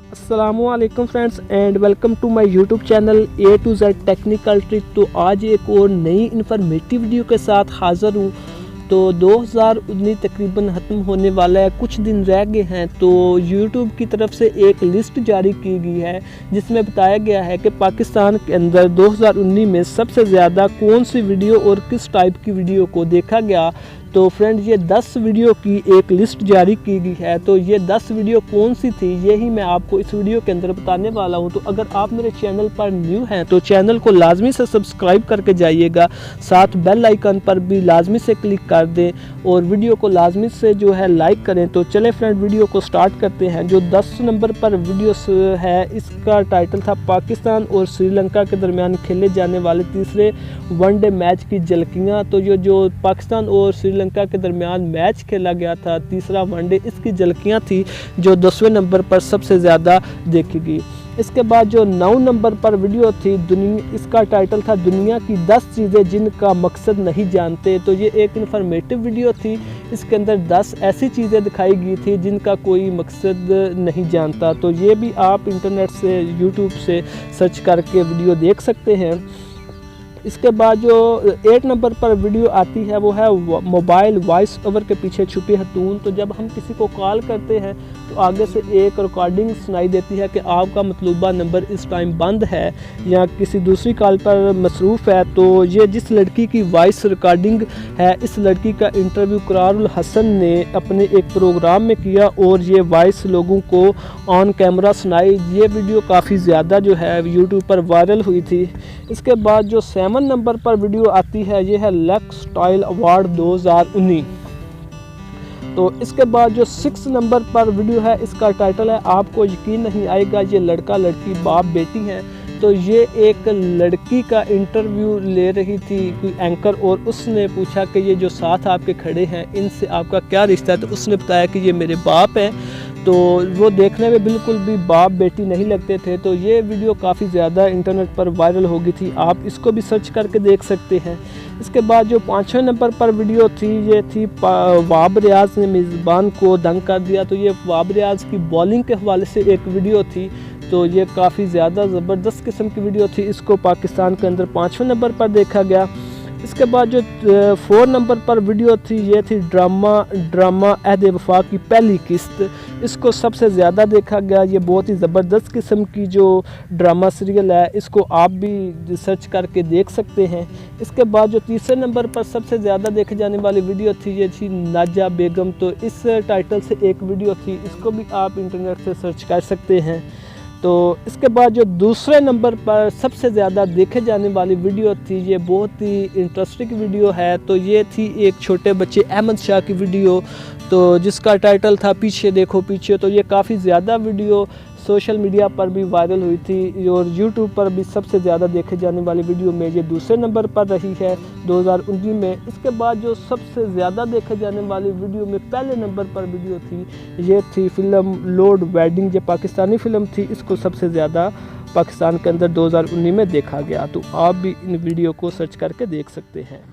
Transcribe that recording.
अस्सलामुअलैकुम friends and welcome to my YouTube channel A to Z technical trick. तो आज एक और नई इन्फॉर्मेटिव वीडियो के साथ हाज़िर हूँ। तो 2019 तकरीबन ख़त्म होने वाला है, कुछ दिन रह गए हैं। तो YouTube की तरफ से एक लिस्ट जारी की गई है जिसमें बताया गया है कि पाकिस्तान के अंदर 2019 में सबसे ज़्यादा कौन सी वीडियो और किस टाइप की वीडियो को देखा गया। तो फ्रेंड्स, ये 10 वीडियो की एक लिस्ट जारी की गई है। तो ये 10 वीडियो कौन सी थी यही मैं आपको इस वीडियो के अंदर बताने वाला हूँ। तो अगर आप मेरे चैनल पर न्यू हैं तो चैनल को लाजमी से सब्सक्राइब करके जाइएगा, साथ बेल आइकन पर भी लाजमी से क्लिक कर दें और वीडियो को लाजमी से जो है लाइक करें। तो चले फ्रेंड, वीडियो को स्टार्ट करते हैं। जो 10 नंबर पर वीडियो है इसका टाइटल था पाकिस्तान और श्रीलंका के दरमियान खेले जाने वाले तीसरे वनडे मैच की झलकियाँ। तो ये जो पाकिस्तान और श्रीलंका के दरमियान मैच खेला गया था तीसरा वनडे, इसकी झलकियाँ थी जो 10वें नंबर पर सबसे ज़्यादा देखी गई। इसके बाद जो 9 नंबर पर वीडियो थी इसका टाइटल था दुनिया की 10 चीज़ें जिनका मकसद नहीं जानते। तो ये एक इन्फॉर्मेटिव वीडियो थी। इसके अंदर 10 ऐसी चीज़ें दिखाई गई थी जिनका कोई मकसद नहीं जानता। तो ये भी आप इंटरनेट से यूट्यूब से सर्च करके वीडियो देख सकते हैं। इसके बाद जो 8 नंबर पर वीडियो आती है वो है मोबाइल वॉइस ओवर के पीछे छुपी हतून। तो जब हम किसी को कॉल करते हैं तो आगे से एक रिकॉर्डिंग सुनाई देती है कि आपका मतलूबा नंबर इस टाइम बंद है या किसी दूसरी कॉल पर मसरूफ़ है। तो ये जिस लड़की की वॉइस रिकॉर्डिंग है, इस लड़की का इंटरव्यू करारुल हसन ने अपने एक प्रोग्राम में किया और ये वॉइस लोगों को ऑन कैमरा सुनाई। ये वीडियो काफ़ी ज़्यादा जो है यूट्यूब पर वायरल हुई थी। इसके बाद जो 7 नंबर पर वीडियो आती है ये है लक्स स्टाइल अवार्ड 2019। तो इसके बाद जो 6 नंबर पर वीडियो है इसका टाइटल है आपको यकीन नहीं आएगा ये लड़का लड़की बाप बेटी हैं। तो ये एक लड़की का इंटरव्यू ले रही थी कोई एंकर और उसने पूछा कि ये जो साथ आपके खड़े हैं इनसे आपका क्या रिश्ता है। तो उसने बताया कि ये मेरे बाप हैं। तो वो देखने में बिल्कुल भी बाप बेटी नहीं लगते थे। तो ये वीडियो काफ़ी ज़्यादा इंटरनेट पर वायरल हो गई थी, आप इसको भी सर्च करके देख सकते हैं। इसके बाद जो 5वें नंबर पर वीडियो थी ये थी वाब रियाज ने मेज़बान को दंग कर दिया। तो ये वाब रियाज की बॉलिंग के हवाले से एक वीडियो थी। तो ये काफ़ी ज़्यादा ज़बरदस्त किस्म की वीडियो थी, इसको पाकिस्तान के अंदर 5वें नंबर पर देखा गया। इसके बाद जो 4 नंबर पर वीडियो थी ये थी ड्रामा अहद वफा की पहली किस्त, इसको सबसे ज़्यादा देखा गया। ये बहुत ही ज़बरदस्त किस्म की जो ड्रामा सीरियल है, इसको आप भी सर्च करके देख सकते हैं। इसके बाद जो 3 नंबर पर सबसे ज़्यादा देखे जाने वाली वीडियो थी ये थी नाजा बेगम। तो इस टाइटल से एक वीडियो थी, इसको भी आप इंटरनेट से सर्च कर सकते हैं। तो इसके बाद जो 2 नंबर पर सबसे ज़्यादा देखे जाने वाली वीडियो थी ये बहुत ही इंटरेस्टिंग वीडियो है। तो ये थी एक छोटे बच्चे अहमद शाह की वीडियो, तो जिसका टाइटल था पीछे देखो पीछे। तो ये काफ़ी ज़्यादा वीडियो सोशल मीडिया पर भी वायरल हुई थी और YouTube पर भी सबसे ज़्यादा देखे जाने वाली वीडियो में ये 2 नंबर पर रही है 2019 में। इसके बाद जो सबसे ज़्यादा देखे जाने वाली वीडियो में पहले नंबर पर वीडियो थी ये थी फिल्म लॉर्ड वेडिंग। ये पाकिस्तानी फ़िल्म थी, इसको सबसे ज़्यादा पाकिस्तान के अंदर 2019 में देखा गया। तो आप भी इन वीडियो को सर्च करके देख सकते हैं।